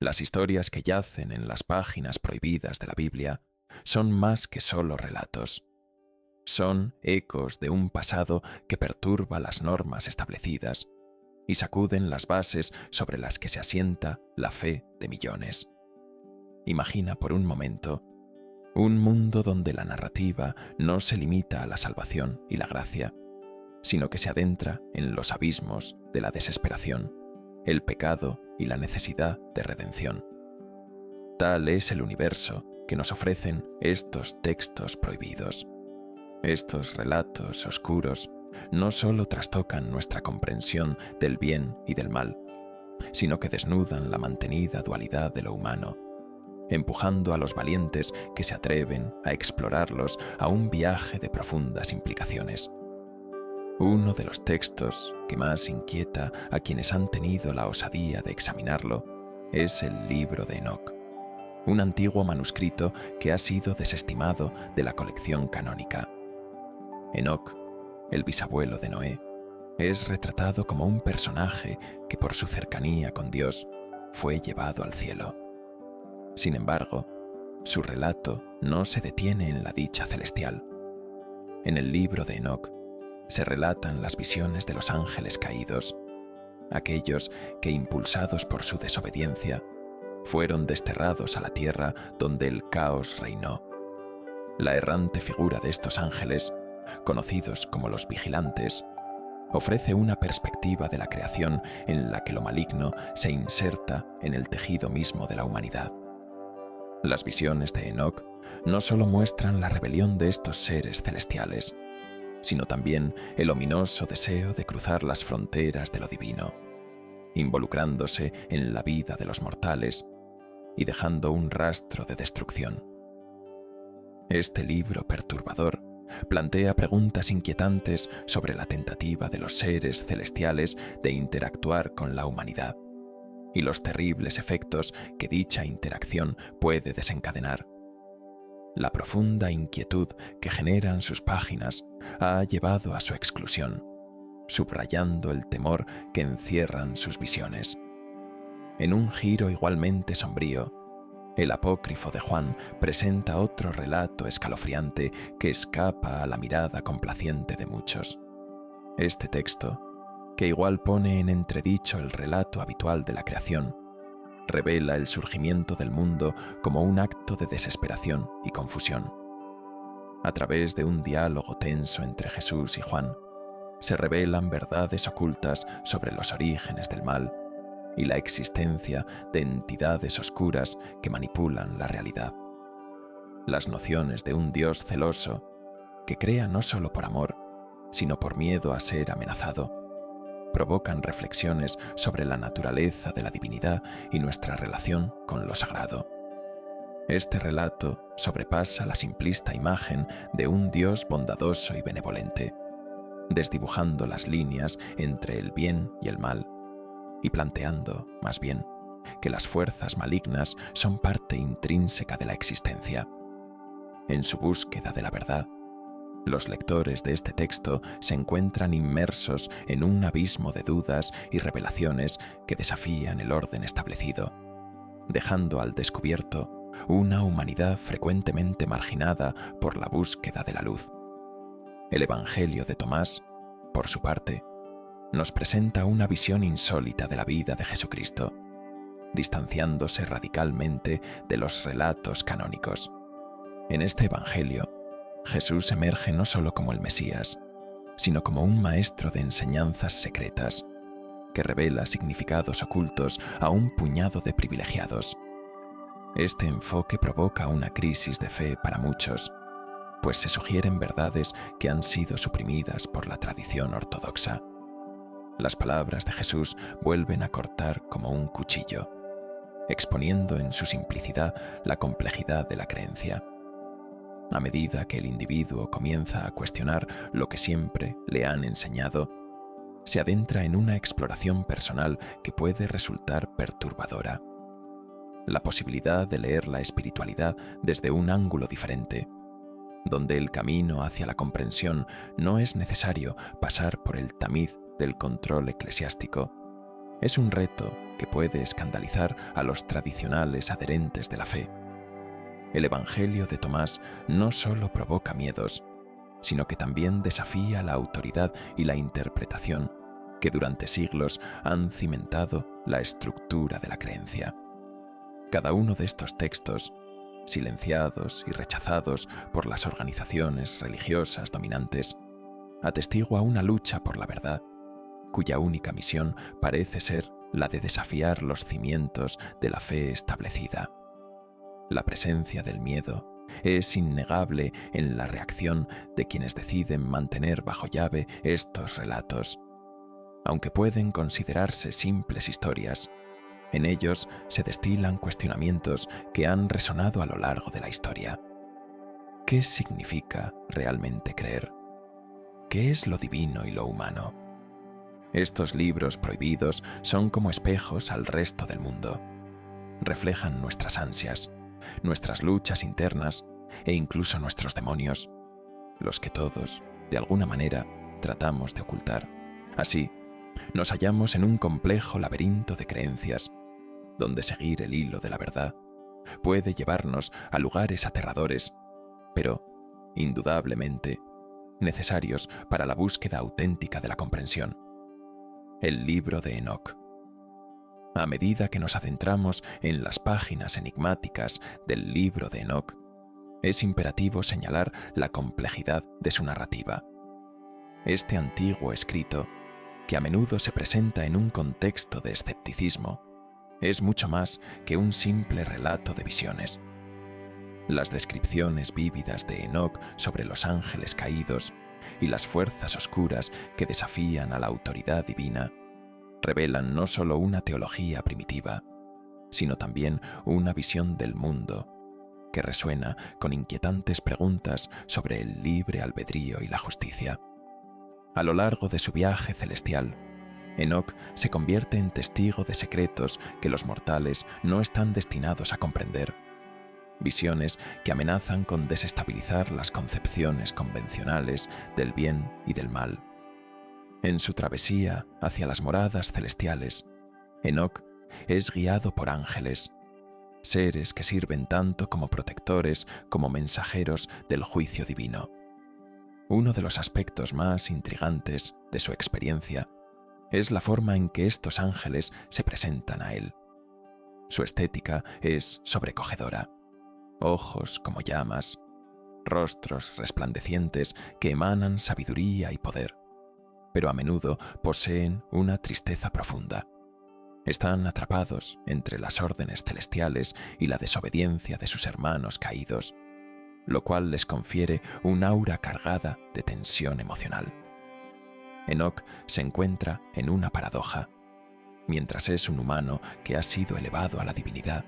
Las historias que yacen en las páginas prohibidas de la Biblia son más que solo relatos. Son ecos de un pasado que perturba las normas establecidas y sacuden las bases sobre las que se asienta la fe de millones. Imagina por un momento un mundo donde la narrativa no se limita a la salvación y la gracia, sino que se adentra en los abismos de la desesperación, el pecado y la necesidad de redención. Tal es el universo que nos ofrecen estos textos prohibidos. Estos relatos oscuros no solo trastocan nuestra comprensión del bien y del mal, sino que desnudan la mantenida dualidad de lo humano, empujando a los valientes que se atreven a explorarlos a un viaje de profundas implicaciones. Uno de los textos que más inquieta a quienes han tenido la osadía de examinarlo es el libro de Enoc, un antiguo manuscrito que ha sido desestimado de la colección canónica. Enoc, el bisabuelo de Noé, es retratado como un personaje que por su cercanía con Dios fue llevado al cielo. Sin embargo, su relato no se detiene en la dicha celestial. En el libro de Enoc se relatan las visiones de los ángeles caídos, aquellos que, impulsados por su desobediencia, fueron desterrados a la tierra donde el caos reinó. La errante figura de estos ángeles, conocidos como los vigilantes, ofrece una perspectiva de la creación en la que lo maligno se inserta en el tejido mismo de la humanidad. Las visiones de Enoc no solo muestran la rebelión de estos seres celestiales, sino también el ominoso deseo de cruzar las fronteras de lo divino, involucrándose en la vida de los mortales y dejando un rastro de destrucción. Este libro perturbador plantea preguntas inquietantes sobre la tentativa de los seres celestiales de interactuar con la humanidad y los terribles efectos que dicha interacción puede desencadenar. La profunda inquietud que generan sus páginas ha llevado a su exclusión, subrayando el temor que encierran sus visiones. En un giro igualmente sombrío, el apócrifo de Juan presenta otro relato escalofriante que escapa a la mirada complaciente de muchos. Este texto, que igual pone en entredicho el relato habitual de la creación, revela el surgimiento del mundo como un acto de desesperación y confusión. A través de un diálogo tenso entre Jesús y Juan, se revelan verdades ocultas sobre los orígenes del mal y la existencia de entidades oscuras que manipulan la realidad. Las nociones de un Dios celoso, que crea no solo por amor, sino por miedo a ser amenazado, provocan reflexiones sobre la naturaleza de la divinidad y nuestra relación con lo sagrado. Este relato sobrepasa la simplista imagen de un Dios bondadoso y benevolente, desdibujando las líneas entre el bien y el mal, y planteando, más bien, que las fuerzas malignas son parte intrínseca de la existencia. En su búsqueda de la verdad, los lectores de este texto se encuentran inmersos en un abismo de dudas y revelaciones que desafían el orden establecido, dejando al descubierto una humanidad frecuentemente marginada por la búsqueda de la luz. El Evangelio de Tomás, por su parte, nos presenta una visión insólita de la vida de Jesucristo, distanciándose radicalmente de los relatos canónicos. En este Evangelio, Jesús emerge no solo como el Mesías, sino como un maestro de enseñanzas secretas, que revela significados ocultos a un puñado de privilegiados. Este enfoque provoca una crisis de fe para muchos, pues se sugieren verdades que han sido suprimidas por la tradición ortodoxa. Las palabras de Jesús vuelven a cortar como un cuchillo, exponiendo en su simplicidad la complejidad de la creencia. A medida que el individuo comienza a cuestionar lo que siempre le han enseñado, se adentra en una exploración personal que puede resultar perturbadora. La posibilidad de leer la espiritualidad desde un ángulo diferente, donde el camino hacia la comprensión no es necesario pasar por el tamiz del control eclesiástico, es un reto que que puede escandalizar a los tradicionales adherentes de la fe. El Evangelio de Tomás no solo provoca miedos, sino que también desafía la autoridad y la interpretación que durante siglos han cimentado la estructura de la creencia. Cada uno de estos textos, silenciados y rechazados por las organizaciones religiosas dominantes, atestigua una lucha por la verdad, cuya única misión parece ser la de desafiar los cimientos de la fe establecida. La presencia del miedo es innegable en la reacción de quienes deciden mantener bajo llave estos relatos. Aunque pueden considerarse simples historias, en ellos se destilan cuestionamientos que han resonado a lo largo de la historia. ¿Qué significa realmente creer? ¿Qué es lo divino y lo humano? Estos libros prohibidos son como espejos al resto del mundo. Reflejan nuestras ansias, nuestras luchas internas e incluso nuestros demonios, los que todos, de alguna manera, tratamos de ocultar. Así, nos hallamos en un complejo laberinto de creencias, donde seguir el hilo de la verdad puede llevarnos a lugares aterradores, pero, indudablemente, necesarios para la búsqueda auténtica de la comprensión. El libro de Enoc. A medida que nos adentramos en las páginas enigmáticas del libro de Enoc, es imperativo señalar la complejidad de su narrativa. Este antiguo escrito, que a menudo se presenta en un contexto de escepticismo, es mucho más que un simple relato de visiones. Las descripciones vívidas de Enoc sobre los ángeles caídos y las fuerzas oscuras que desafían a la autoridad divina revelan no solo una teología primitiva, sino también una visión del mundo que resuena con inquietantes preguntas sobre el libre albedrío y la justicia. A lo largo de su viaje celestial, Enoc se convierte en testigo de secretos que los mortales no están destinados a comprender, visiones que amenazan con desestabilizar las concepciones convencionales del bien y del mal. En su travesía hacia las moradas celestiales, Enoc es guiado por ángeles, seres que sirven tanto como protectores como mensajeros del juicio divino. Uno de los aspectos más intrigantes de su experiencia es la forma en que estos ángeles se presentan a él. Su estética es sobrecogedora. Ojos como llamas, rostros resplandecientes que emanan sabiduría y poder, pero a menudo poseen una tristeza profunda. Están atrapados entre las órdenes celestiales y la desobediencia de sus hermanos caídos, lo cual les confiere un aura cargada de tensión emocional. Enoc se encuentra en una paradoja. Mientras es un humano que ha sido elevado a la divinidad,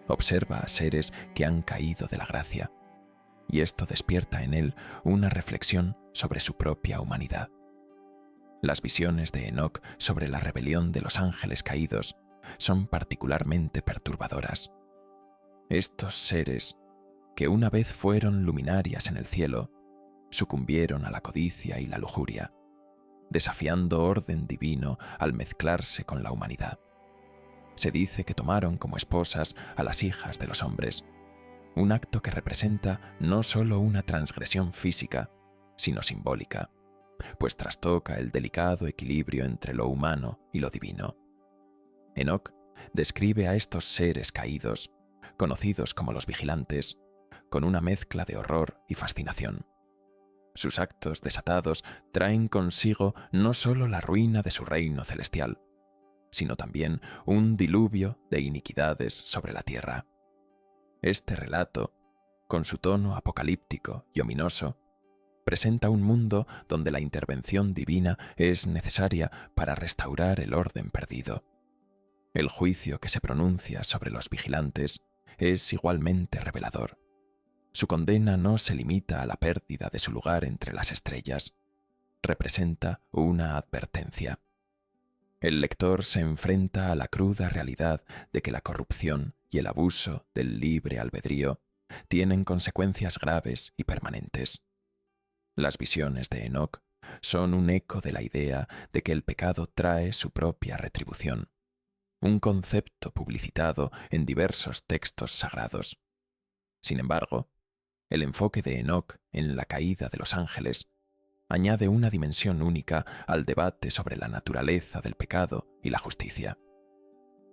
observa a seres que han caído de la gracia, y esto despierta en él una reflexión sobre su propia humanidad. Las visiones de Enoc sobre la rebelión de los ángeles caídos son particularmente perturbadoras. Estos seres, que una vez fueron luminarias en el cielo, sucumbieron a la codicia y la lujuria, desafiando orden divino al mezclarse con la humanidad. Se dice que tomaron como esposas a las hijas de los hombres, un acto que representa no solo una transgresión física, sino simbólica, pues trastoca el delicado equilibrio entre lo humano y lo divino. Enoc describe a estos seres caídos, conocidos como los vigilantes, con una mezcla de horror y fascinación. Sus actos desatados traen consigo no solo la ruina de su reino celestial, sino también un diluvio de iniquidades sobre la tierra. Este relato, con su tono apocalíptico y ominoso, presenta un mundo donde la intervención divina es necesaria para restaurar el orden perdido. El juicio que se pronuncia sobre los vigilantes es igualmente revelador. Su condena no se limita a la pérdida de su lugar entre las estrellas. Representa una advertencia. El lector se enfrenta a la cruda realidad de que la corrupción y el abuso del libre albedrío tienen consecuencias graves y permanentes. Las visiones de Enoc son un eco de la idea de que el pecado trae su propia retribución. un concepto publicitado en diversos textos sagrados. Sin embargo, el enfoque de Enoc en la caída de los ángeles añade una dimensión única al debate sobre la naturaleza del pecado y la justicia.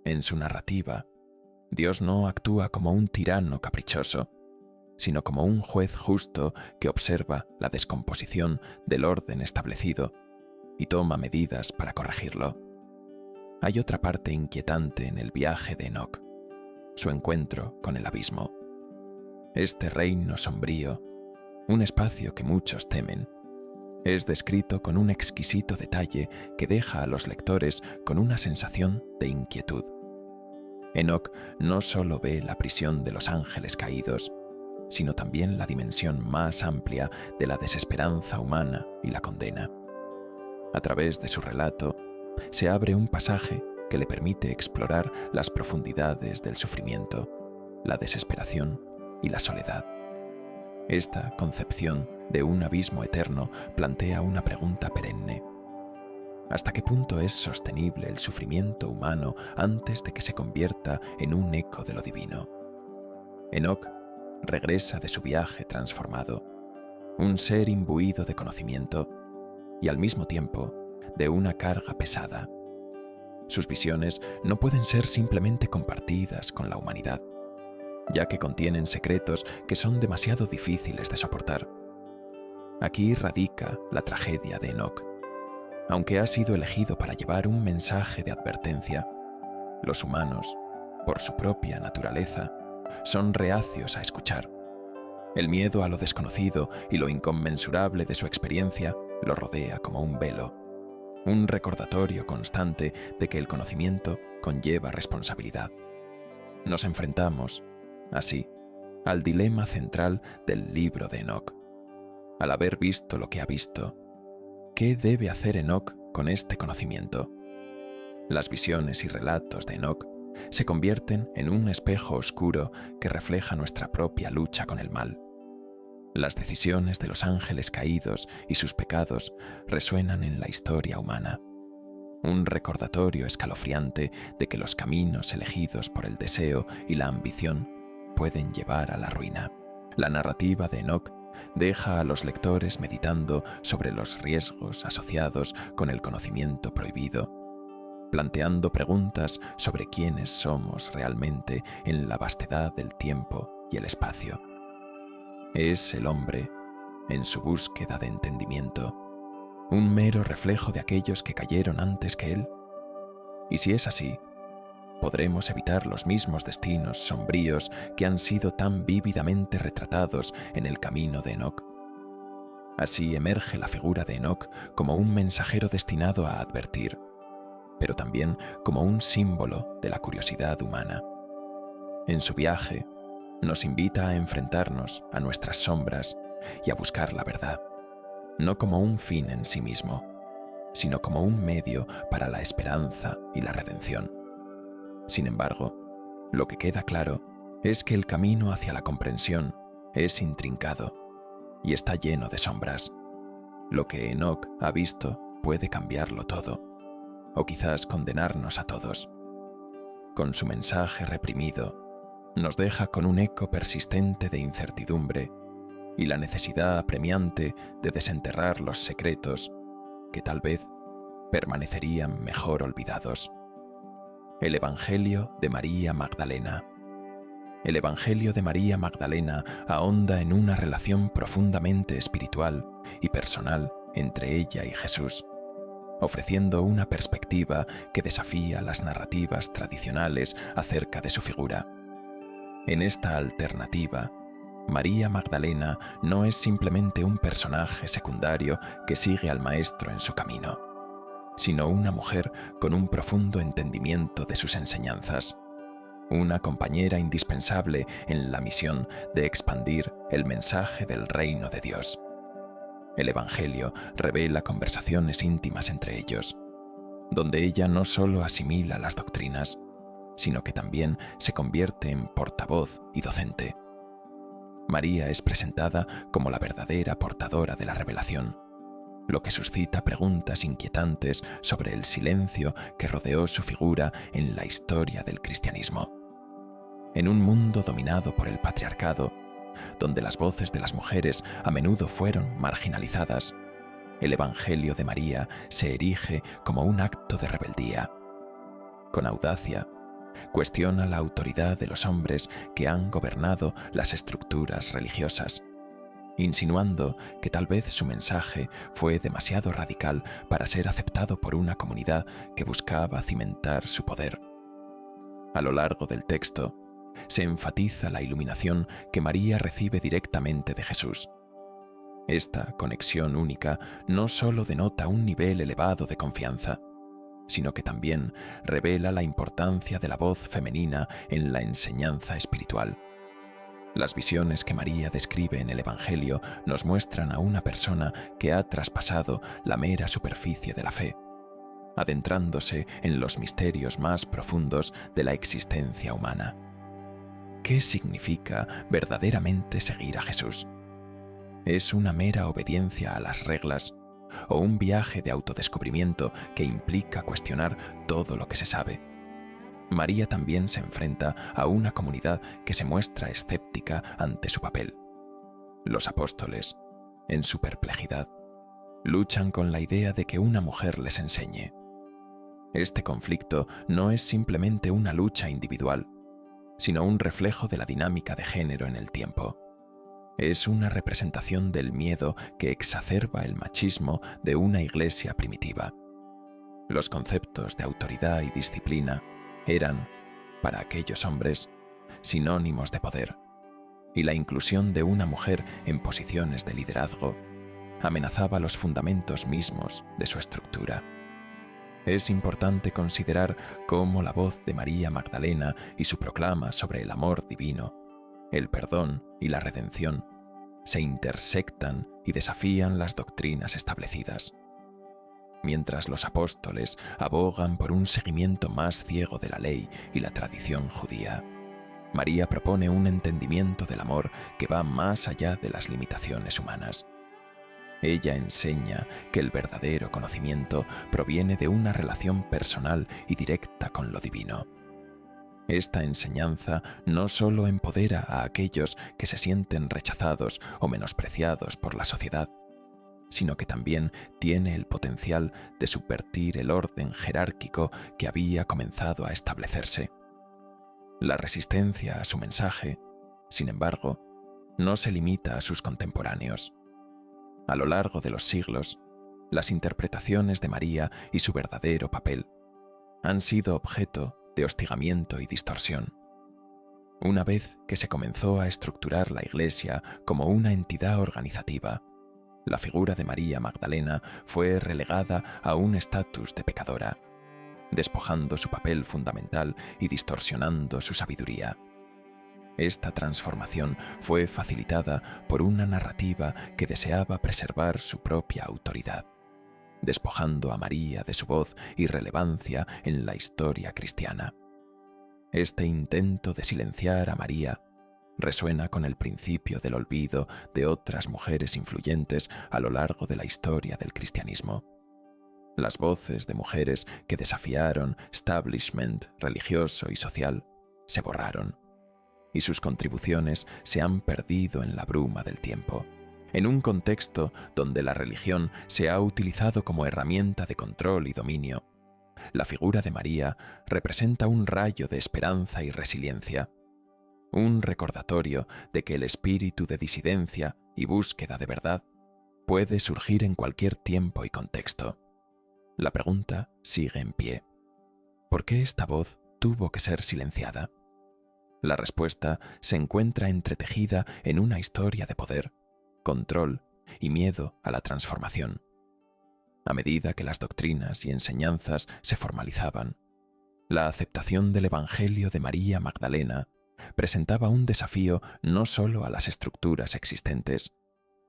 En su narrativa, Dios no actúa como un tirano caprichoso, sino como un juez justo que observa la descomposición del orden establecido y toma medidas para corregirlo. Hay otra parte inquietante en el viaje de Enoc, su encuentro con el abismo. Este reino sombrío, un espacio que muchos temen, es descrito con un exquisito detalle que deja a los lectores con una sensación de inquietud. Enoc no solo ve la prisión de los ángeles caídos, sino también la dimensión más amplia de la desesperanza humana y la condena. A través de su relato, se abre un pasaje que le permite explorar las profundidades del sufrimiento, la desesperación y la soledad. Esta concepción de un abismo eterno plantea una pregunta perenne. ¿Hasta qué punto es sostenible el sufrimiento humano antes de que se convierta en un eco de lo divino? Enoc regresa de su viaje transformado, un ser imbuido de conocimiento y al mismo tiempo de una carga pesada. Sus visiones no pueden ser simplemente compartidas con la humanidad, ya que contienen secretos que son demasiado difíciles de soportar. Aquí radica la tragedia de Enoc. Aunque ha sido elegido para llevar un mensaje de advertencia, los humanos, por su propia naturaleza, son reacios a escuchar. El miedo a lo desconocido y lo inconmensurable de su experiencia lo rodea como un velo, un recordatorio constante de que el conocimiento conlleva responsabilidad. Nos enfrentamos, así, al dilema central del libro de Enoc. Al haber visto lo que ha visto, ¿qué debe hacer Enoc con este conocimiento? Las visiones y relatos de Enoc se convierten en un espejo oscuro que refleja nuestra propia lucha con el mal. Las decisiones de los ángeles caídos y sus pecados resuenan en la historia humana. Un recordatorio escalofriante de que los caminos elegidos por el deseo y la ambición pueden llevar a la ruina. La narrativa de Enoc deja a los lectores meditando sobre los riesgos asociados con el conocimiento prohibido, planteando preguntas sobre quiénes somos realmente en la vastedad del tiempo y el espacio. ¿Es el hombre, en su búsqueda de entendimiento, un mero reflejo de aquellos que cayeron antes que él? Y si es así, ¿podremos evitar los mismos destinos sombríos que han sido tan vívidamente retratados en el camino de Enoc? Así emerge la figura de Enoc como un mensajero destinado a advertir, pero también como un símbolo de la curiosidad humana. En su viaje, nos invita a enfrentarnos a nuestras sombras y a buscar la verdad, no como un fin en sí mismo, sino como un medio para la esperanza y la redención. Sin embargo, lo que queda claro es que el camino hacia la comprensión es intrincado y está lleno de sombras. Lo que Enoc ha visto puede cambiarlo todo, o quizás condenarnos a todos. Con su mensaje reprimido, nos deja con un eco persistente de incertidumbre y la necesidad apremiante de desenterrar los secretos que tal vez permanecerían mejor olvidados. El Evangelio de María Magdalena. El Evangelio de María Magdalena ahonda en una relación profundamente espiritual y personal entre ella y Jesús, ofreciendo una perspectiva que desafía las narrativas tradicionales acerca de su figura. En esta alternativa, María Magdalena no es simplemente un personaje secundario que sigue al Maestro en su camino, sino una mujer con un profundo entendimiento de sus enseñanzas, una compañera indispensable en la misión de expandir el mensaje del reino de Dios. El Evangelio revela conversaciones íntimas entre ellos, donde ella no solo asimila las doctrinas, sino que también se convierte en portavoz y docente. María es presentada como la verdadera portadora de la revelación, lo que suscita preguntas inquietantes sobre el silencio que rodeó su figura en la historia del cristianismo. En un mundo dominado por el patriarcado, donde las voces de las mujeres a menudo fueron marginalizadas, el Evangelio de María se erige como un acto de rebeldía. Con audacia, cuestiona la autoridad de los hombres que han gobernado las estructuras religiosas, insinuando que tal vez su mensaje fue demasiado radical para ser aceptado por una comunidad que buscaba cimentar su poder. A lo largo del texto, se enfatiza la iluminación que María recibe directamente de Jesús. Esta conexión única no solo denota un nivel elevado de confianza, sino que también revela la importancia de la voz femenina en la enseñanza espiritual. Las visiones que María describe en el Evangelio nos muestran a una persona que ha traspasado la mera superficie de la fe, adentrándose en los misterios más profundos de la existencia humana. ¿Qué significa verdaderamente seguir a Jesús? ¿Es una mera obediencia a las reglas o un viaje de autodescubrimiento que implica cuestionar todo lo que se sabe? María también se enfrenta a una comunidad que se muestra escéptica ante su papel. Los apóstoles, en su perplejidad, luchan con la idea de que una mujer les enseñe. Este conflicto no es simplemente una lucha individual, sino un reflejo de la dinámica de género en el tiempo. Es una representación del miedo que exacerba el machismo de una iglesia primitiva. Los conceptos de autoridad y disciplina eran, para aquellos hombres, sinónimos de poder, y la inclusión de una mujer en posiciones de liderazgo amenazaba los fundamentos mismos de su estructura. Es importante considerar cómo la voz de María Magdalena y su proclama sobre el amor divino, el perdón y la redención se intersectan y desafían las doctrinas establecidas. Mientras los apóstoles abogan por un seguimiento más ciego de la ley y la tradición judía, María propone un entendimiento del amor que va más allá de las limitaciones humanas. Ella enseña que el verdadero conocimiento proviene de una relación personal y directa con lo divino. Esta enseñanza no solo empodera a aquellos que se sienten rechazados o menospreciados por la sociedad, sino que también tiene el potencial de subvertir el orden jerárquico que había comenzado a establecerse. La resistencia a su mensaje, sin embargo, no se limita a sus contemporáneos. A lo largo de los siglos, las interpretaciones de María y su verdadero papel han sido objeto de hostigamiento y distorsión. Una vez que se comenzó a estructurar la Iglesia como una entidad organizativa, la figura de María Magdalena fue relegada a un estatus de pecadora, despojando su papel fundamental y distorsionando su sabiduría. Esta transformación fue facilitada por una narrativa que deseaba preservar su propia autoridad, despojando a María de su voz y relevancia en la historia cristiana. Este intento de silenciar a María resuena con el principio del olvido de otras mujeres influyentes a lo largo de la historia del cristianismo. Las voces de mujeres que desafiaron establishment religioso y social se borraron, y sus contribuciones se han perdido en la bruma del tiempo. En un contexto donde la religión se ha utilizado como herramienta de control y dominio, la figura de María representa un rayo de esperanza y resiliencia, un recordatorio de que el espíritu de disidencia y búsqueda de verdad puede surgir en cualquier tiempo y contexto. La pregunta sigue en pie. ¿Por qué esta voz tuvo que ser silenciada? La respuesta se encuentra entretejida en una historia de poder, control y miedo a la transformación. A medida que las doctrinas y enseñanzas se formalizaban, la aceptación del Evangelio de María Magdalena presentaba un desafío no solo a las estructuras existentes,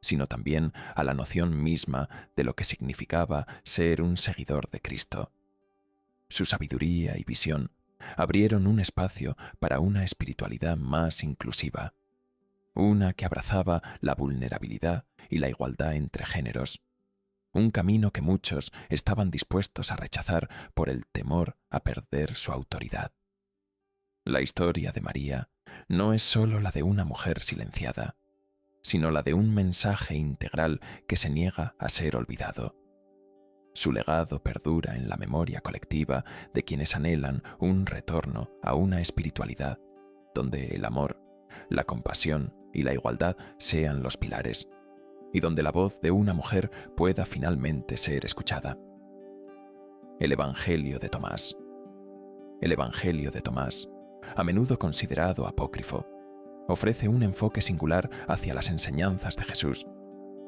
sino también a la noción misma de lo que significaba ser un seguidor de Cristo. Su sabiduría y visión abrieron un espacio para una espiritualidad más inclusiva, una que abrazaba la vulnerabilidad y la igualdad entre géneros, un camino que muchos estaban dispuestos a rechazar por el temor a perder su autoridad. La historia de María no es solo la de una mujer silenciada, sino la de un mensaje integral que se niega a ser olvidado. Su legado perdura en la memoria colectiva de quienes anhelan un retorno a una espiritualidad donde el amor, la compasión y la igualdad sean los pilares, y donde la voz de una mujer pueda finalmente ser escuchada. El Evangelio de Tomás. El Evangelio de Tomás, a menudo considerado apócrifo, ofrece un enfoque singular hacia las enseñanzas de Jesús,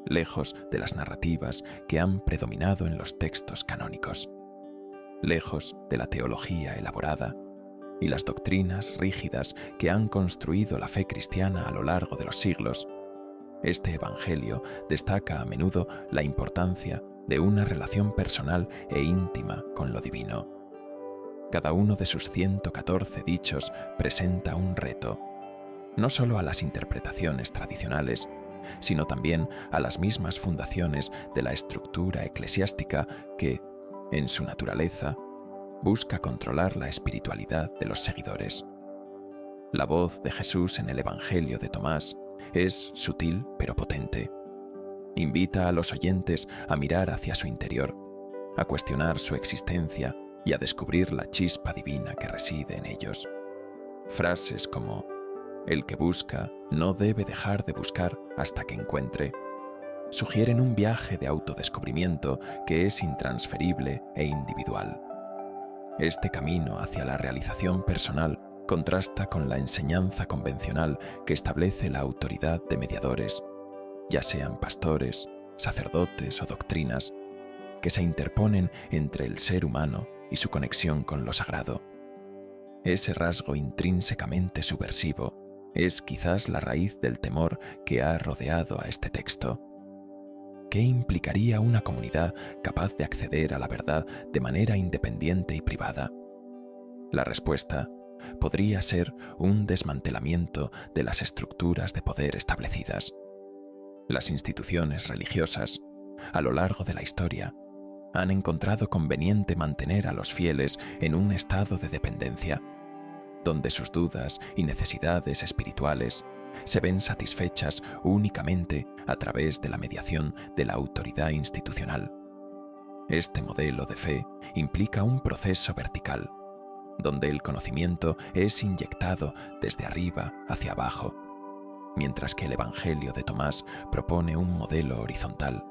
lejos de las narrativas que han predominado en los textos canónicos, lejos de la teología elaborada y las doctrinas rígidas que han construido la fe cristiana a lo largo de los siglos. Este Evangelio destaca a menudo la importancia de una relación personal e íntima con lo divino. Cada uno de sus 114 dichos presenta un reto, no solo a las interpretaciones tradicionales, sino también a las mismas fundaciones de la estructura eclesiástica que, en su naturaleza, busca controlar la espiritualidad de los seguidores. La voz de Jesús en el Evangelio de Tomás es sutil pero potente. Invita a los oyentes a mirar hacia su interior, a cuestionar su existencia y a descubrir la chispa divina que reside en ellos. Frases como "el que busca no debe dejar de buscar hasta que encuentre" sugieren un viaje de autodescubrimiento que es intransferible e individual. Este camino hacia la realización personal contrasta con la enseñanza convencional que establece la autoridad de mediadores, ya sean pastores, sacerdotes o doctrinas, que se interponen entre el ser humano y su conexión con lo sagrado. Ese rasgo intrínsecamente subversivo es quizás la raíz del temor que ha rodeado a este texto. ¿Qué implicaría una comunidad capaz de acceder a la verdad de manera independiente y privada? La respuesta podría ser un desmantelamiento de las estructuras de poder establecidas. Las instituciones religiosas, a lo largo de la historia, han encontrado conveniente mantener a los fieles en un estado de dependencia, donde sus dudas y necesidades espirituales se ven satisfechas únicamente a través de la mediación de la autoridad institucional. Este modelo de fe implica un proceso vertical, donde el conocimiento es inyectado desde arriba hacia abajo, mientras que el Evangelio de Tomás propone un modelo horizontal,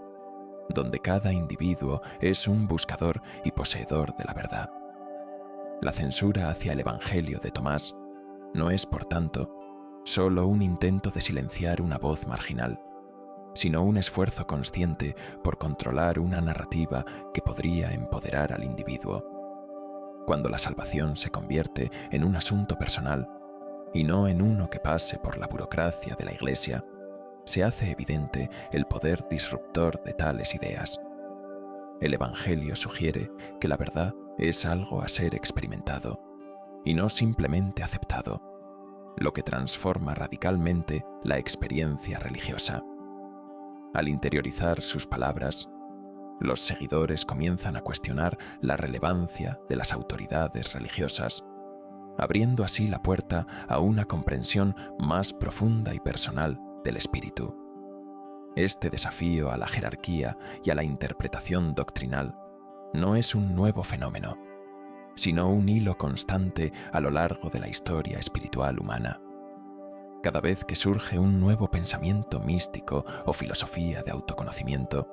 donde cada individuo es un buscador y poseedor de la verdad. La censura hacia el Evangelio de Tomás no es, por tanto, solo un intento de silenciar una voz marginal, sino un esfuerzo consciente por controlar una narrativa que podría empoderar al individuo. Cuando la salvación se convierte en un asunto personal y no en uno que pase por la burocracia de la Iglesia, se hace evidente el poder disruptor de tales ideas. El Evangelio sugiere que la verdad es algo a ser experimentado y no simplemente aceptado, lo que transforma radicalmente la experiencia religiosa. Al interiorizar sus palabras, los seguidores comienzan a cuestionar la relevancia de las autoridades religiosas, abriendo así la puerta a una comprensión más profunda y personal del espíritu. Este desafío a la jerarquía y a la interpretación doctrinal no es un nuevo fenómeno, sino un hilo constante a lo largo de la historia espiritual humana. Cada vez que surge un nuevo pensamiento místico o filosofía de autoconocimiento,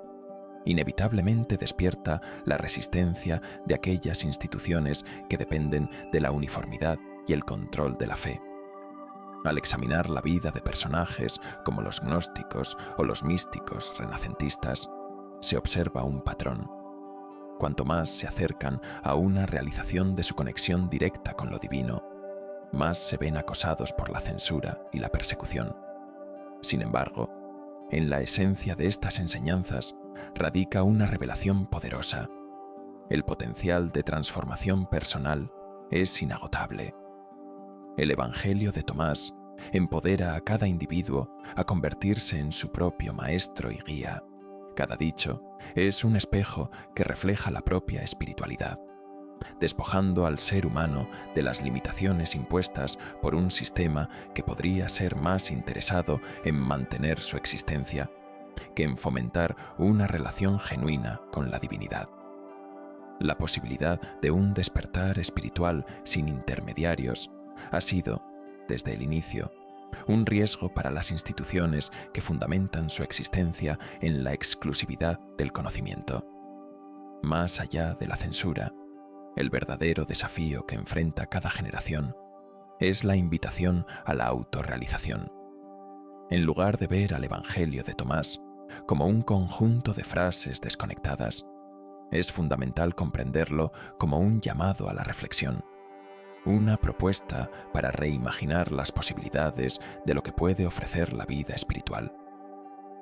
inevitablemente despierta la resistencia de aquellas instituciones que dependen de la uniformidad y el control de la fe. Al examinar la vida de personajes como los gnósticos o los místicos renacentistas, se observa un patrón. Cuanto más se acercan a una realización de su conexión directa con lo divino, más se ven acosados por la censura y la persecución. Sin embargo, en la esencia de estas enseñanzas radica una revelación poderosa. El potencial de transformación personal es inagotable. El Evangelio de Tomás empodera a cada individuo a convertirse en su propio maestro y guía, Cada dicho es un espejo que refleja la propia espiritualidad, despojando al ser humano de las limitaciones impuestas por un sistema que podría ser más interesado en mantener su existencia que en fomentar una relación genuina con la divinidad. La posibilidad de un despertar espiritual sin intermediarios ha sido, desde el inicio, un riesgo para las instituciones que fundamentan su existencia en la exclusividad del conocimiento. Más allá de la censura, el verdadero desafío que enfrenta cada generación es la invitación a la autorrealización. En lugar de ver al Evangelio de Tomás como un conjunto de frases desconectadas, es fundamental comprenderlo como un llamado a la reflexión, una propuesta para reimaginar las posibilidades de lo que puede ofrecer la vida espiritual.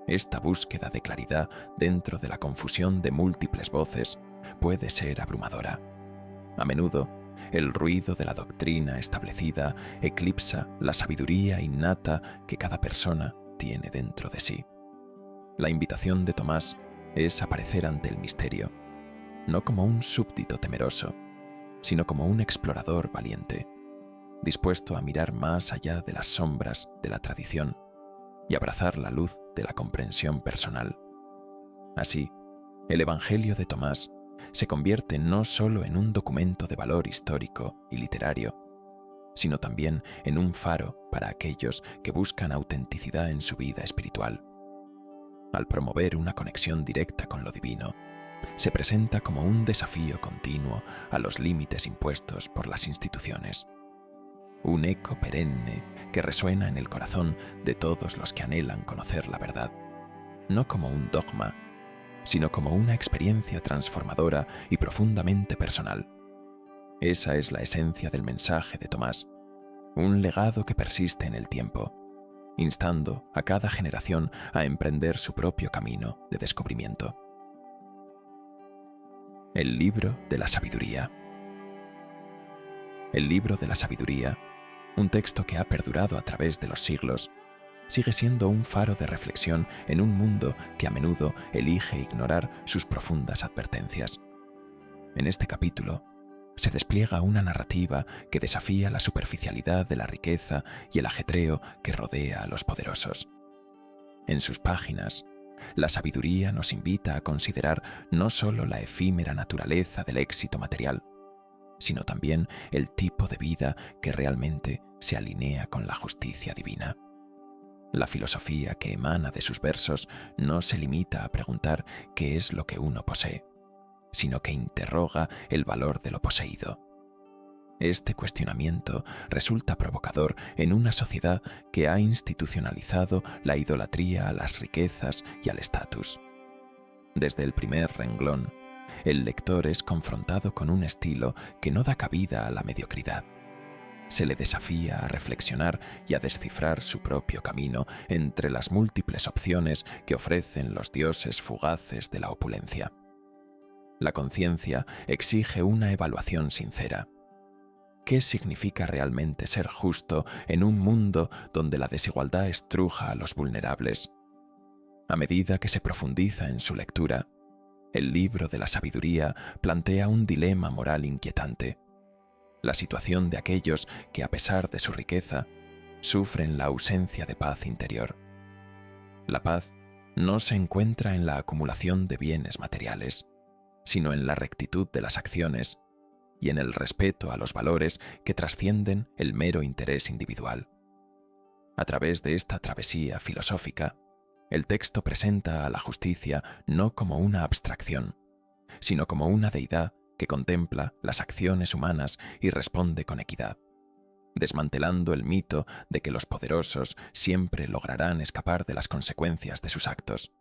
Esta búsqueda de claridad dentro de la confusión de múltiples voces puede ser abrumadora. A menudo, el ruido de la doctrina establecida eclipsa la sabiduría innata que cada persona tiene dentro de sí. La invitación de Tomás es aparecer ante el misterio, no como un súbdito temeroso, sino como un explorador valiente, dispuesto a mirar más allá de las sombras de la tradición y abrazar la luz de la comprensión personal. Así, el Evangelio de Tomás se convierte no solo en un documento de valor histórico y literario, sino también en un faro para aquellos que buscan autenticidad en su vida espiritual. Al promover una conexión directa con lo divino, se presenta como un desafío continuo a los límites impuestos por las instituciones. Un eco perenne que resuena en el corazón de todos los que anhelan conocer la verdad, no como un dogma, sino como una experiencia transformadora y profundamente personal. Esa es la esencia del mensaje de Tomás, un legado que persiste en el tiempo, instando a cada generación a emprender su propio camino de descubrimiento. El libro de la sabiduría. El libro de la sabiduría, un texto que ha perdurado a través de los siglos, sigue siendo un faro de reflexión en un mundo que a menudo elige ignorar sus profundas advertencias. En este capítulo, se despliega una narrativa que desafía la superficialidad de la riqueza y el ajetreo que rodea a los poderosos. En sus páginas, la sabiduría nos invita a considerar no solo la efímera naturaleza del éxito material, sino también el tipo de vida que realmente se alinea con la justicia divina. La filosofía que emana de sus versos no se limita a preguntar qué es lo que uno posee, sino que interroga el valor de lo poseído. Este cuestionamiento resulta provocador en una sociedad que ha institucionalizado la idolatría a las riquezas y al estatus. Desde el primer renglón, el lector es confrontado con un estilo que no da cabida a la mediocridad. Se le desafía a reflexionar y a descifrar su propio camino entre las múltiples opciones que ofrecen los dioses fugaces de la opulencia. La conciencia exige una evaluación sincera. ¿Qué significa realmente ser justo en un mundo donde la desigualdad estruja a los vulnerables? A medida que se profundiza en su lectura, el libro de la sabiduría plantea un dilema moral inquietante. La situación de aquellos que, a pesar de su riqueza, sufren la ausencia de paz interior. La paz no se encuentra en la acumulación de bienes materiales, sino en la rectitud de las acciones y en el respeto a los valores que trascienden el mero interés individual. A través de esta travesía filosófica, el texto presenta a la justicia no como una abstracción, sino como una deidad que contempla las acciones humanas y responde con equidad, desmantelando el mito de que los poderosos siempre lograrán escapar de las consecuencias de sus actos.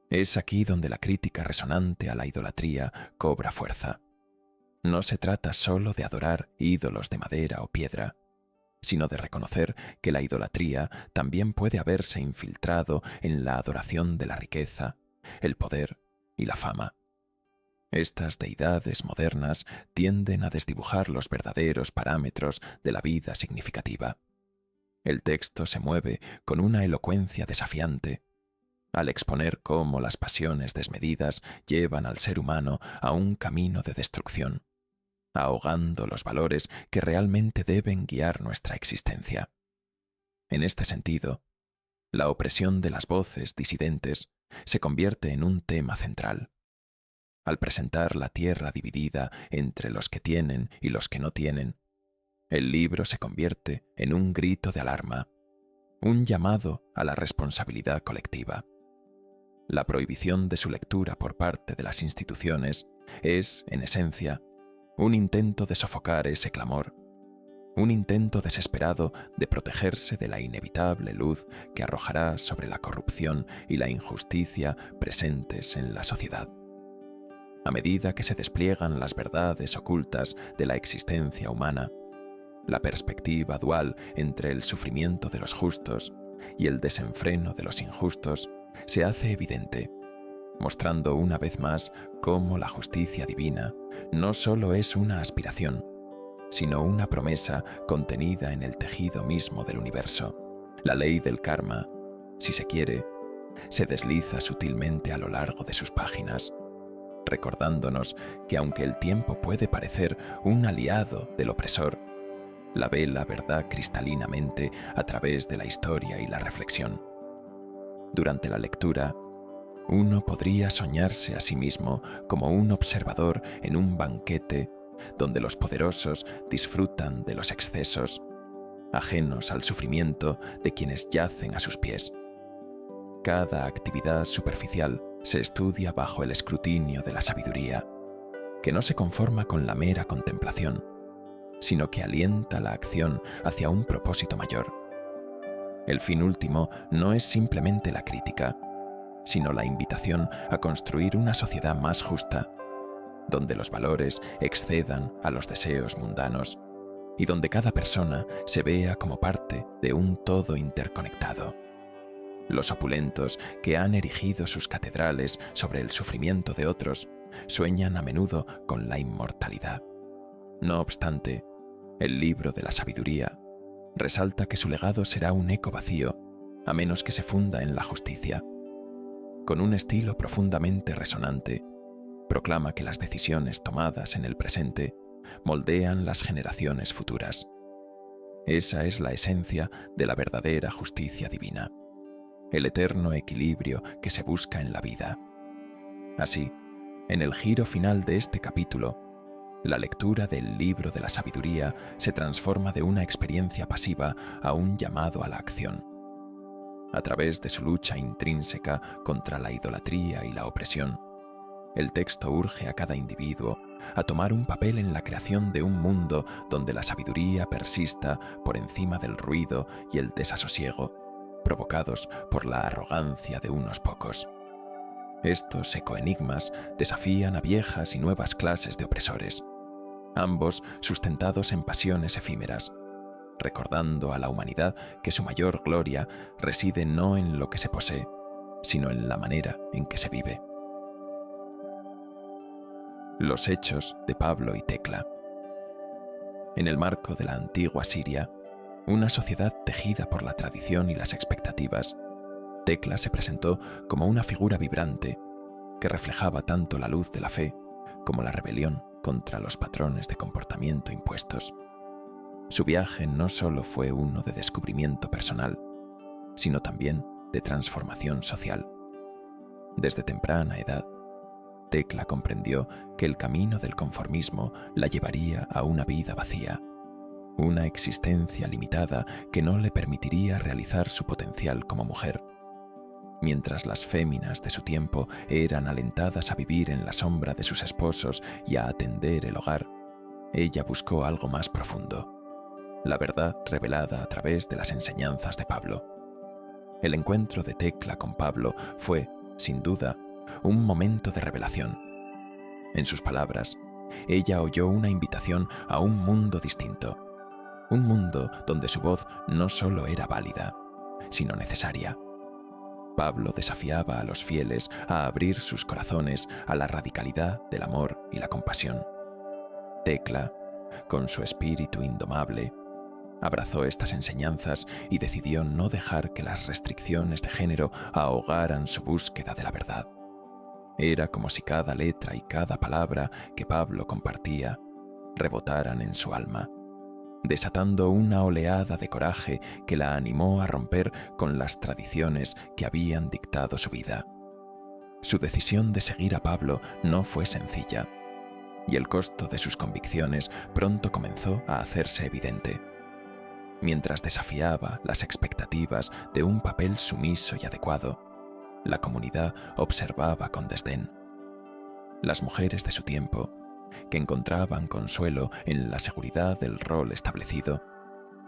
Es aquí donde la crítica resonante a la idolatría cobra fuerza. No se trata solo de adorar ídolos de madera o piedra, sino de reconocer que la idolatría también puede haberse infiltrado en la adoración de la riqueza, el poder y la fama. Estas deidades modernas tienden a desdibujar los verdaderos parámetros de la vida significativa. El texto se mueve con una elocuencia desafiante, al exponer cómo las pasiones desmedidas llevan al ser humano a un camino de destrucción, ahogando los valores que realmente deben guiar nuestra existencia. En este sentido, la opresión de las voces disidentes se convierte en un tema central. Al presentar la tierra dividida entre los que tienen y los que no tienen, el libro se convierte en un grito de alarma, un llamado a la responsabilidad colectiva. La prohibición de su lectura por parte de las instituciones es, en esencia, un intento de sofocar ese clamor, un intento desesperado de protegerse de la inevitable luz que arrojará sobre la corrupción y la injusticia presentes en la sociedad. A medida que se despliegan las verdades ocultas de la existencia humana, la perspectiva dual entre el sufrimiento de los justos y el desenfreno de los injustos se hace evidente, mostrando una vez más cómo la justicia divina no solo es una aspiración, sino una promesa contenida en el tejido mismo del universo. La ley del karma, si se quiere, se desliza sutilmente a lo largo de sus páginas, recordándonos que aunque el tiempo puede parecer un aliado del opresor, la ve la verdad cristalinamente a través de la historia y la reflexión. Durante la lectura, uno podría soñarse a sí mismo como un observador en un banquete donde los poderosos disfrutan de los excesos, ajenos al sufrimiento de quienes yacen a sus pies. Cada actividad superficial se estudia bajo el escrutinio de la sabiduría, que no se conforma con la mera contemplación, sino que alienta la acción hacia un propósito mayor. El fin último no es simplemente la crítica, sino la invitación a construir una sociedad más justa, donde los valores excedan a los deseos mundanos y donde cada persona se vea como parte de un todo interconectado. Los opulentos que han erigido sus catedrales sobre el sufrimiento de otros sueñan a menudo con la inmortalidad. No obstante, el libro de la sabiduría resalta que su legado será un eco vacío, a menos que se funda en la justicia. Con un estilo profundamente resonante, proclama que las decisiones tomadas en el presente moldean las generaciones futuras. Esa es la esencia de la verdadera justicia divina, el eterno equilibrio que se busca en la vida. Así, en el giro final de este capítulo, la lectura del libro de la sabiduría se transforma de una experiencia pasiva a un llamado a la acción. A través de su lucha intrínseca contra la idolatría y la opresión, el texto urge a cada individuo a tomar un papel en la creación de un mundo donde la sabiduría persista por encima del ruido y el desasosiego provocados por la arrogancia de unos pocos. Estos ecoenigmas desafían a viejas y nuevas clases de opresores, ambos sustentados en pasiones efímeras, recordando a la humanidad que su mayor gloria reside no en lo que se posee, sino en la manera en que se vive. Los hechos de Pablo y Tecla. En el marco de la antigua Siria, una sociedad tejida por la tradición y las expectativas, Tecla se presentó como una figura vibrante que reflejaba tanto la luz de la fe como la rebelión contra los patrones de comportamiento impuestos. Su viaje no solo fue uno de descubrimiento personal, sino también de transformación social. Desde temprana edad, Tecla comprendió que el camino del conformismo la llevaría a una vida vacía, una existencia limitada que no le permitiría realizar su potencial como mujer. Mientras las féminas de su tiempo eran alentadas a vivir en la sombra de sus esposos y a atender el hogar, ella buscó algo más profundo, la verdad revelada a través de las enseñanzas de Pablo. El encuentro de Tecla con Pablo fue, sin duda, un momento de revelación. En sus palabras, ella oyó una invitación a un mundo distinto, un mundo donde su voz no solo era válida, sino necesaria. Pablo desafiaba a los fieles a abrir sus corazones a la radicalidad del amor y la compasión. Tecla, con su espíritu indomable, Abrazó estas enseñanzas y decidió no dejar que las restricciones de género ahogaran su búsqueda de la verdad. Era como si cada letra y cada palabra que Pablo compartía rebotaran en su alma, desatando una oleada de coraje que la animó a romper con las tradiciones que habían dictado su vida. Su decisión de seguir a Pablo no fue sencilla, y el costo de sus convicciones pronto comenzó a hacerse evidente. Mientras desafiaba las expectativas de un papel sumiso y adecuado, la comunidad observaba con desdén. Las mujeres de su tiempo, que encontraban consuelo en la seguridad del rol establecido,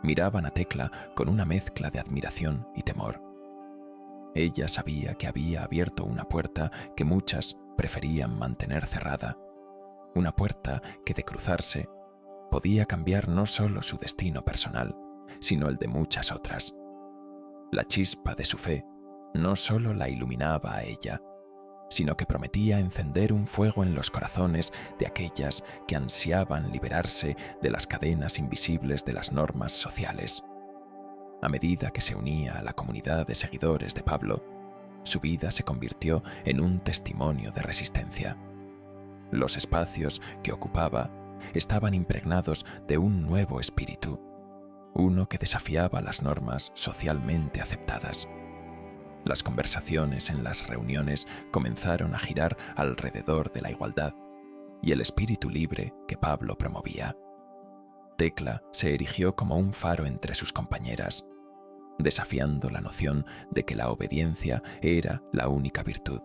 miraban a Tecla con una mezcla de admiración y temor. Ella sabía que había abierto una puerta que muchas preferían mantener cerrada, una puerta que, de cruzarse, podía cambiar no solo su destino personal, sino el de muchas otras. La chispa de su fe no solo la iluminaba a ella, sino que prometía encender un fuego en los corazones de aquellas que ansiaban liberarse de las cadenas invisibles de las normas sociales. A medida que se unía a la comunidad de seguidores de Pablo, su vida se convirtió en un testimonio de resistencia. Los espacios que ocupaba estaban impregnados de un nuevo espíritu, uno que desafiaba las normas socialmente aceptadas. Las conversaciones en las reuniones comenzaron a girar alrededor de la igualdad y el espíritu libre que Pablo promovía. Tecla se erigió como un faro entre sus compañeras, desafiando la noción de que la obediencia era la única virtud.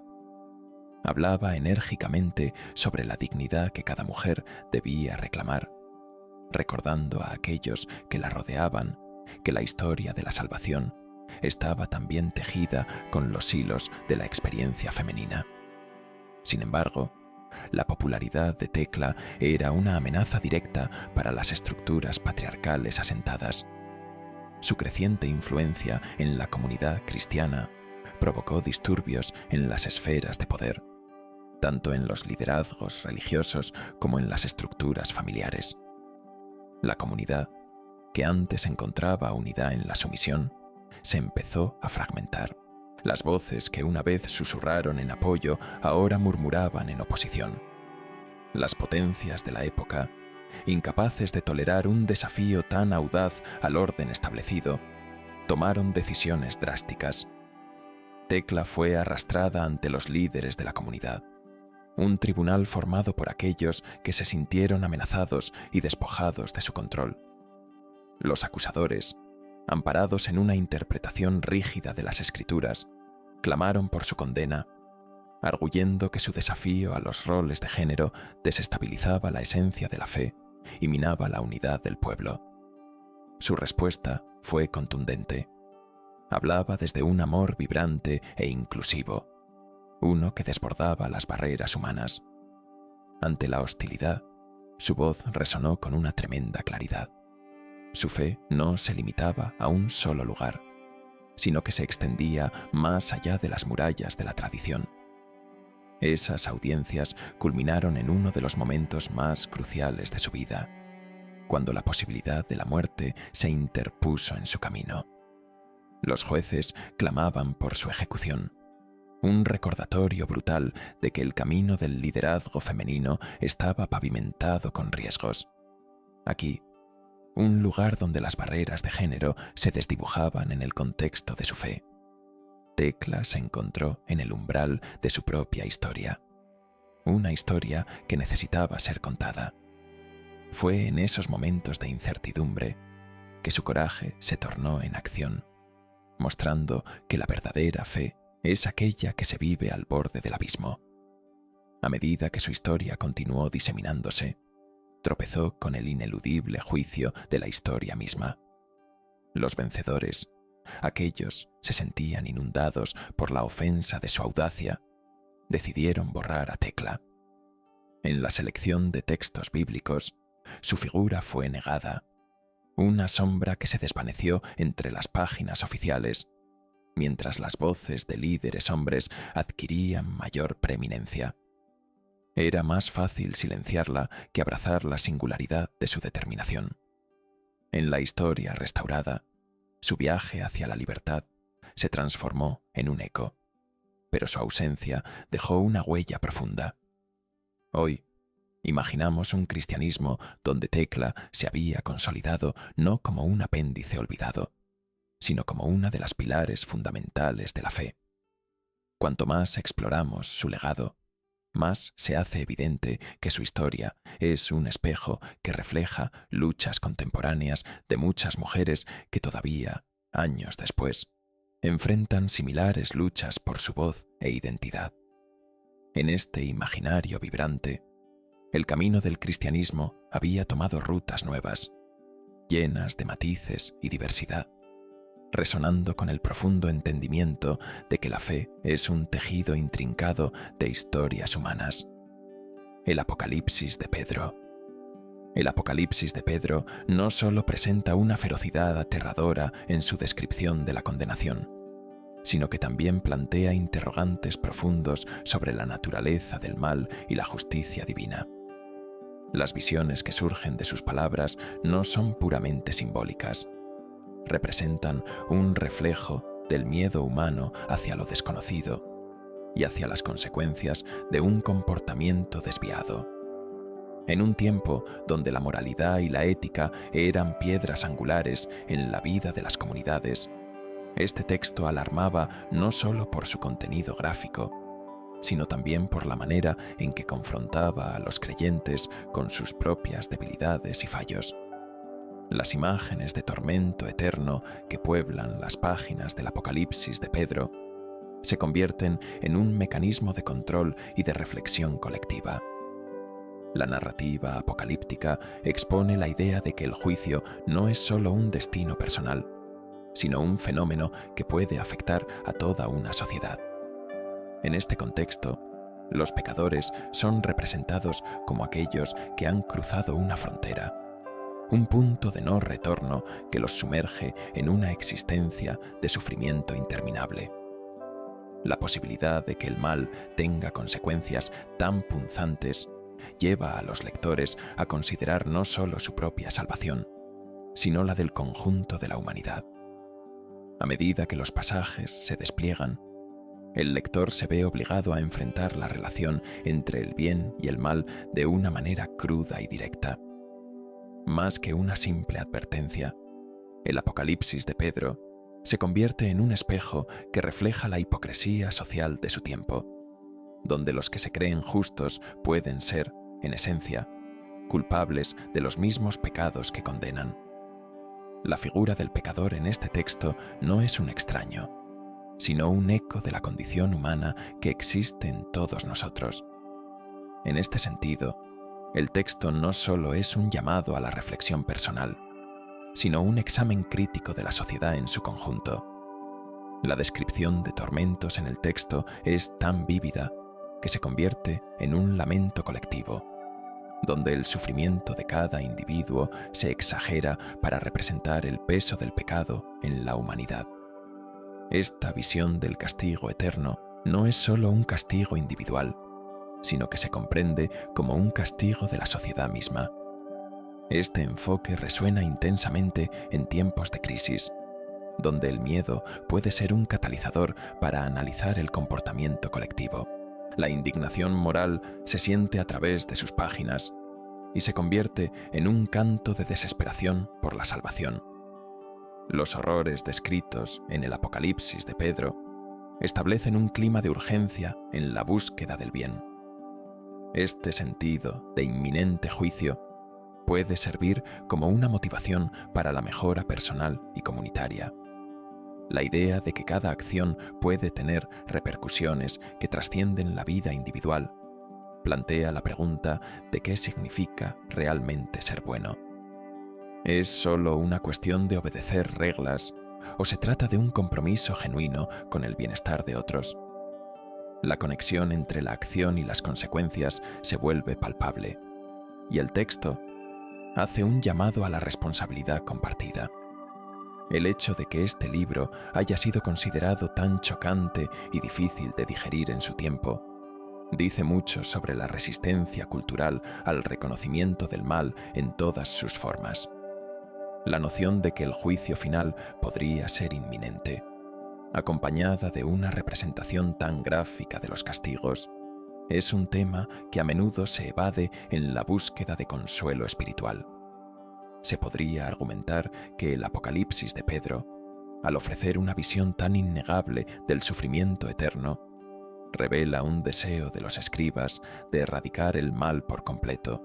Hablaba enérgicamente sobre la dignidad que cada mujer debía reclamar, recordando a aquellos que la rodeaban que la historia de la salvación estaba también tejida con los hilos de la experiencia femenina. Sin embargo, la popularidad de Tecla era una amenaza directa para las estructuras patriarcales asentadas. Su creciente influencia en la comunidad cristiana provocó disturbios en las esferas de poder, tanto en los liderazgos religiosos como en las estructuras familiares. La comunidad, que antes encontraba unidad en la sumisión, se empezó a fragmentar. Las voces que una vez susurraron en apoyo ahora murmuraban en oposición. Las potencias de la época, incapaces de tolerar un desafío tan audaz al orden establecido, tomaron decisiones drásticas. Tecla fue arrastrada ante los líderes de la comunidad, un tribunal formado por aquellos que se sintieron amenazados y despojados de su control. Los acusadores, amparados en una interpretación rígida de las Escrituras, clamaron por su condena, arguyendo que su desafío a los roles de género desestabilizaba la esencia de la fe y minaba la unidad del pueblo. Su respuesta fue contundente. Hablaba desde un amor vibrante e inclusivo, uno que desbordaba las barreras humanas. Ante la hostilidad, su voz resonó con una tremenda claridad. Su fe no se limitaba a un solo lugar, sino que se extendía más allá de las murallas de la tradición. Esas audiencias culminaron en uno de los momentos más cruciales de su vida, cuando la posibilidad de la muerte se interpuso en su camino. Los jueces clamaban por su ejecución, un recordatorio brutal de que el camino del liderazgo femenino estaba pavimentado con riesgos. Aquí, un lugar donde las barreras de género se desdibujaban en el contexto de su fe, Tecla se encontró en el umbral de su propia historia, una historia que necesitaba ser contada. Fue en esos momentos de incertidumbre que su coraje se tornó en acción, mostrando que la verdadera fe es aquella que se vive al borde del abismo. A medida que su historia continuó diseminándose, tropezó con el ineludible juicio de la historia misma. Los vencedores, aquellos se sentían inundados por la ofensa de su audacia, decidieron borrar a Tecla. En la selección de textos bíblicos, su figura fue negada, una sombra que se desvaneció entre las páginas oficiales, mientras las voces de líderes hombres adquirían mayor preeminencia. Era más fácil silenciarla que abrazar la singularidad de su determinación. En la historia restaurada, su viaje hacia la libertad se transformó en un eco, pero su ausencia dejó una huella profunda. Hoy, imaginamos un cristianismo donde Tecla se había consolidado no como un apéndice olvidado, sino como una de las pilares fundamentales de la fe. Cuanto más exploramos su legado, más se hace evidente que su historia es un espejo que refleja luchas contemporáneas de muchas mujeres que todavía, años después, enfrentan similares luchas por su voz e identidad. En este imaginario vibrante, el camino del cristianismo había tomado rutas nuevas, llenas de matices y diversidad, resonando con el profundo entendimiento de que la fe es un tejido intrincado de historias humanas. El Apocalipsis de Pedro. El Apocalipsis de Pedro no solo presenta una ferocidad aterradora en su descripción de la condenación, sino que también plantea interrogantes profundos sobre la naturaleza del mal y la justicia divina. Las visiones que surgen de sus palabras no son puramente simbólicas. Representan un reflejo del miedo humano hacia lo desconocido y hacia las consecuencias de un comportamiento desviado. En un tiempo donde la moralidad y la ética eran piedras angulares en la vida de las comunidades, este texto alarmaba no solo por su contenido gráfico, sino también por la manera en que confrontaba a los creyentes con sus propias debilidades y fallos. Las imágenes de tormento eterno que pueblan las páginas del Apocalipsis de Pedro se convierten en un mecanismo de control y de reflexión colectiva. La narrativa apocalíptica expone la idea de que el juicio no es solo un destino personal, sino un fenómeno que puede afectar a toda una sociedad. En este contexto, los pecadores son representados como aquellos que han cruzado una frontera, un punto de no retorno que los sumerge en una existencia de sufrimiento interminable. La posibilidad de que el mal tenga consecuencias tan punzantes lleva a los lectores a considerar no solo su propia salvación, sino la del conjunto de la humanidad. A medida que los pasajes se despliegan, el lector se ve obligado a enfrentar la relación entre el bien y el mal de una manera cruda y directa. Más que una simple advertencia, el Apocalipsis de Pedro se convierte en un espejo que refleja la hipocresía social de su tiempo, donde los que se creen justos pueden ser, en esencia, culpables de los mismos pecados que condenan. La figura del pecador en este texto no es un extraño, sino un eco de la condición humana que existe en todos nosotros. En este sentido, el texto no solo es un llamado a la reflexión personal, sino un examen crítico de la sociedad en su conjunto. La descripción de tormentos en el texto es tan vívida que se convierte en un lamento colectivo, donde el sufrimiento de cada individuo se exagera para representar el peso del pecado en la humanidad. Esta visión del castigo eterno no es solo un castigo individual, sino que se comprende como un castigo de la sociedad misma. Este enfoque resuena intensamente en tiempos de crisis, donde el miedo puede ser un catalizador para analizar el comportamiento colectivo. La indignación moral se siente a través de sus páginas y se convierte en un canto de desesperación por la salvación. Los horrores descritos en el Apocalipsis de Pedro establecen un clima de urgencia en la búsqueda del bien. Este sentido de inminente juicio puede servir como una motivación para la mejora personal y comunitaria. La idea de que cada acción puede tener repercusiones que trascienden la vida individual plantea la pregunta de qué significa realmente ser bueno. ¿Es solo una cuestión de obedecer reglas o se trata de un compromiso genuino con el bienestar de otros? La conexión entre la acción y las consecuencias se vuelve palpable, y el texto hace un llamado a la responsabilidad compartida. El hecho de que este libro haya sido considerado tan chocante y difícil de digerir en su tiempo dice mucho sobre la resistencia cultural al reconocimiento del mal en todas sus formas. La noción de que el juicio final podría ser inminente, acompañada de una representación tan gráfica de los castigos, es un tema que a menudo se evade en la búsqueda de consuelo espiritual. Se podría argumentar que el Apocalipsis de Pedro, al ofrecer una visión tan innegable del sufrimiento eterno, revela un deseo de los escribas de erradicar el mal por completo,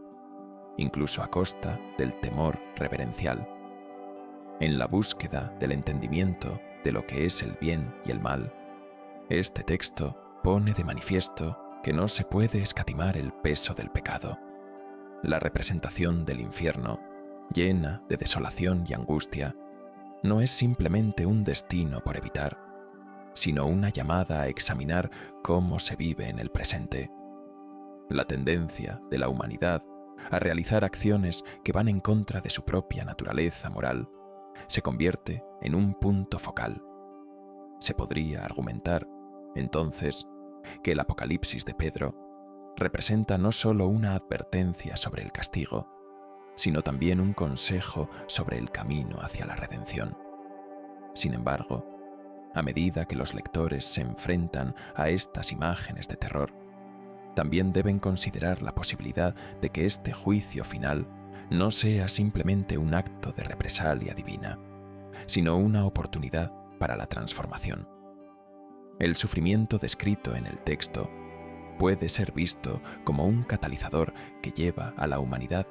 incluso a costa del temor reverencial. En la búsqueda del entendimiento de lo que es el bien y el mal, este texto pone de manifiesto que no se puede escatimar el peso del pecado. La representación del infierno, llena de desolación y angustia, no es simplemente un destino por evitar, sino una llamada a examinar cómo se vive en el presente. La tendencia de la humanidad a realizar acciones que van en contra de su propia naturaleza moral se convierte en un punto focal. Se podría argumentar, entonces, que el Apocalipsis de Pedro representa no solo una advertencia sobre el castigo, sino también un consejo sobre el camino hacia la redención. Sin embargo, a medida que los lectores se enfrentan a estas imágenes de terror, también deben considerar la posibilidad de que este juicio final no sea simplemente un acto de represalia divina, sino una oportunidad para la transformación. El sufrimiento descrito en el texto puede ser visto como un catalizador que lleva a la humanidad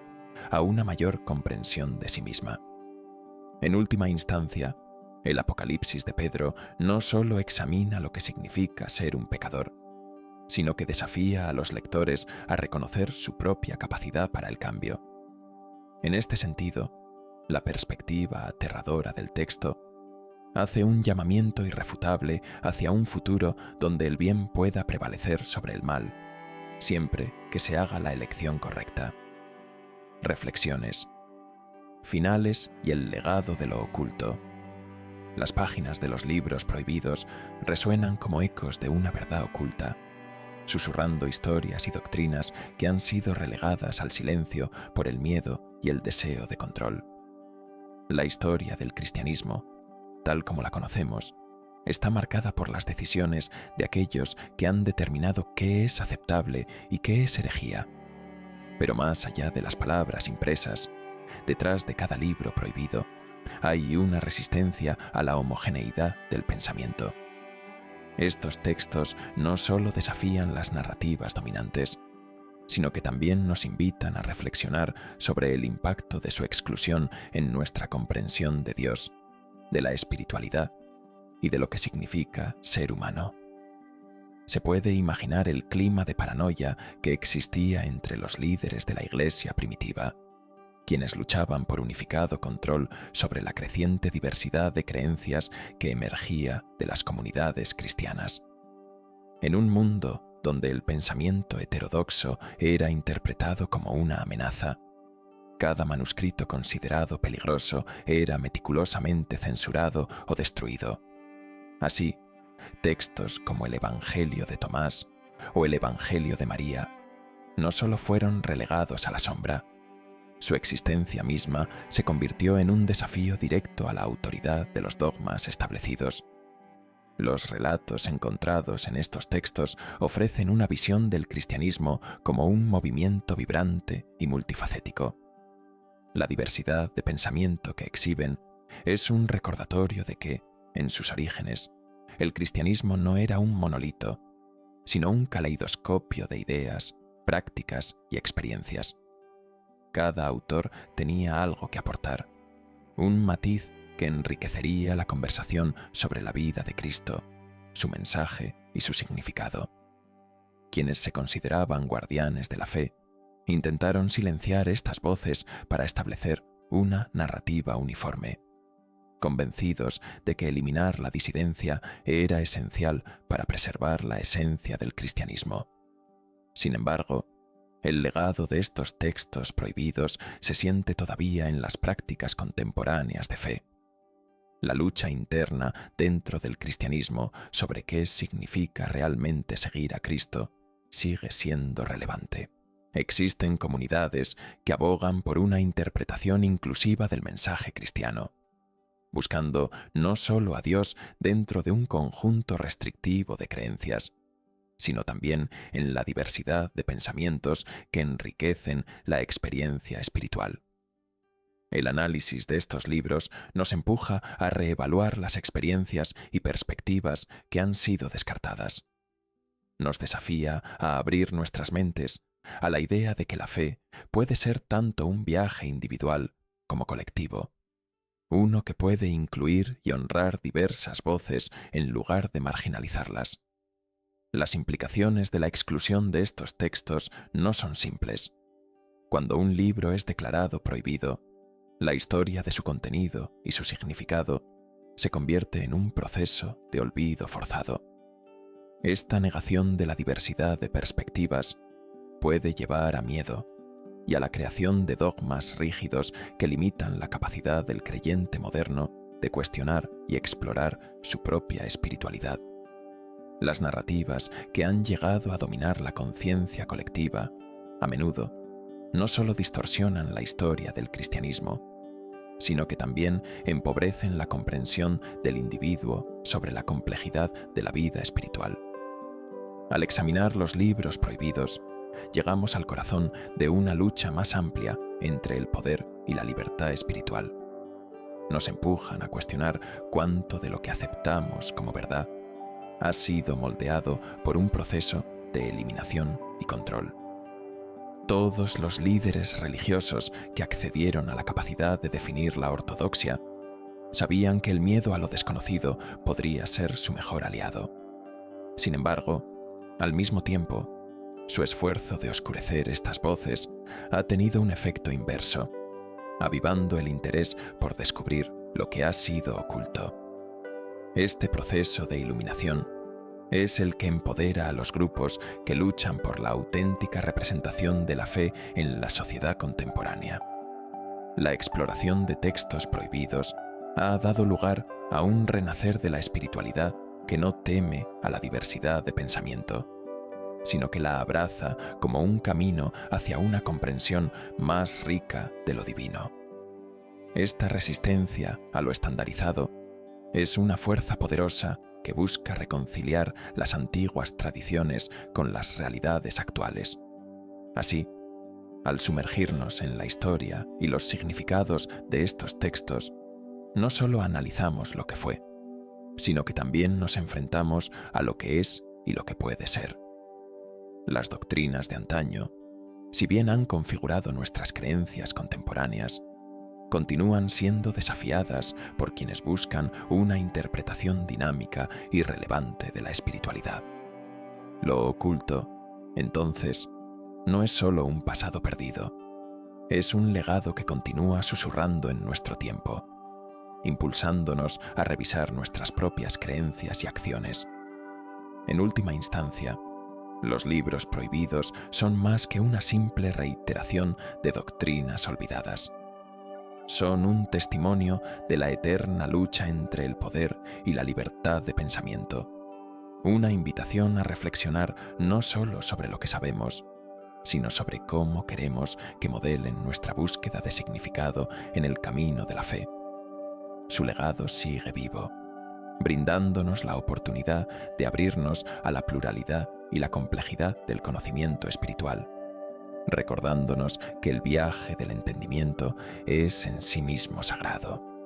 a una mayor comprensión de sí misma. En última instancia, el Apocalipsis de Pedro no solo examina lo que significa ser un pecador, sino que desafía a los lectores a reconocer su propia capacidad para el cambio. En este sentido, la perspectiva aterradora del texto hace un llamamiento irrefutable hacia un futuro donde el bien pueda prevalecer sobre el mal, siempre que se haga la elección correcta. Reflexiones finales y el legado de lo oculto. Las páginas de los libros prohibidos resuenan como ecos de una verdad oculta, susurrando historias y doctrinas que han sido relegadas al silencio por el miedo y el deseo de control. La historia del cristianismo, tal como la conocemos, está marcada por las decisiones de aquellos que han determinado qué es aceptable y qué es herejía. Pero más allá de las palabras impresas, detrás de cada libro prohibido, hay una resistencia a la homogeneidad del pensamiento. Estos textos no solo desafían las narrativas dominantes, sino que también nos invitan a reflexionar sobre el impacto de su exclusión en nuestra comprensión de Dios, de la espiritualidad y de lo que significa ser humano. Se puede imaginar el clima de paranoia que existía entre los líderes de la Iglesia primitiva, quienes luchaban por unificado control sobre la creciente diversidad de creencias que emergía de las comunidades cristianas. En un mundo donde el pensamiento heterodoxo era interpretado como una amenaza, cada manuscrito considerado peligroso era meticulosamente censurado o destruido. Así, textos como el Evangelio de Tomás o el Evangelio de María no solo fueron relegados a la sombra, su existencia misma se convirtió en un desafío directo a la autoridad de los dogmas establecidos. Los relatos encontrados en estos textos ofrecen una visión del cristianismo como un movimiento vibrante y multifacético. La diversidad de pensamiento que exhiben es un recordatorio de que, en sus orígenes, el cristianismo no era un monolito, sino un caleidoscopio de ideas, prácticas y experiencias. Cada autor tenía algo que aportar, un matiz que enriquecería la conversación sobre la vida de Cristo, su mensaje y su significado. Quienes se consideraban guardianes de la fe intentaron silenciar estas voces para establecer una narrativa uniforme, convencidos de que eliminar la disidencia era esencial para preservar la esencia del cristianismo. Sin embargo, el legado de estos textos prohibidos se siente todavía en las prácticas contemporáneas de fe. La lucha interna dentro del cristianismo sobre qué significa realmente seguir a Cristo sigue siendo relevante. Existen comunidades que abogan por una interpretación inclusiva del mensaje cristiano, buscando no solo a Dios dentro de un conjunto restrictivo de creencias, sino también en la diversidad de pensamientos que enriquecen la experiencia espiritual. El análisis de estos libros nos empuja a reevaluar las experiencias y perspectivas que han sido descartadas. Nos desafía a abrir nuestras mentes a la idea de que la fe puede ser tanto un viaje individual como colectivo, uno que puede incluir y honrar diversas voces en lugar de marginalizarlas. Las implicaciones de la exclusión de estos textos no son simples. Cuando un libro es declarado prohibido, la historia de su contenido y su significado se convierte en un proceso de olvido forzado. Esta negación de la diversidad de perspectivas puede llevar a miedo y a la creación de dogmas rígidos que limitan la capacidad del creyente moderno de cuestionar y explorar su propia espiritualidad. Las narrativas que han llegado a dominar la conciencia colectiva, a menudo, no solo distorsionan la historia del cristianismo, sino que también empobrecen la comprensión del individuo sobre la complejidad de la vida espiritual. Al examinar los libros prohibidos, llegamos al corazón de una lucha más amplia entre el poder y la libertad espiritual. Nos empujan a cuestionar cuánto de lo que aceptamos como verdad ha sido moldeado por un proceso de eliminación y control. Todos los líderes religiosos que accedieron a la capacidad de definir la ortodoxia sabían que el miedo a lo desconocido podría ser su mejor aliado. Sin embargo, al mismo tiempo, su esfuerzo de oscurecer estas voces ha tenido un efecto inverso, avivando el interés por descubrir lo que ha sido oculto. Este proceso de iluminación es el que empodera a los grupos que luchan por la auténtica representación de la fe en la sociedad contemporánea. La exploración de textos prohibidos ha dado lugar a un renacer de la espiritualidad que no teme a la diversidad de pensamiento, sino que la abraza como un camino hacia una comprensión más rica de lo divino. Esta resistencia a lo estandarizado es una fuerza poderosa que busca reconciliar las antiguas tradiciones con las realidades actuales. Así, al sumergirnos en la historia y los significados de estos textos, no solo analizamos lo que fue, sino que también nos enfrentamos a lo que es y lo que puede ser. Las doctrinas de antaño, si bien han configurado nuestras creencias contemporáneas, continúan siendo desafiadas por quienes buscan una interpretación dinámica y relevante de la espiritualidad. Lo oculto, entonces, no es solo un pasado perdido, es un legado que continúa susurrando en nuestro tiempo, impulsándonos a revisar nuestras propias creencias y acciones. En última instancia, los libros prohibidos son más que una simple reiteración de doctrinas olvidadas. Son un testimonio de la eterna lucha entre el poder y la libertad de pensamiento, una invitación a reflexionar no solo sobre lo que sabemos, sino sobre cómo queremos que modelen nuestra búsqueda de significado en el camino de la fe. Su legado sigue vivo, brindándonos la oportunidad de abrirnos a la pluralidad y la complejidad del conocimiento espiritual, recordándonos que el viaje del entendimiento es en sí mismo sagrado.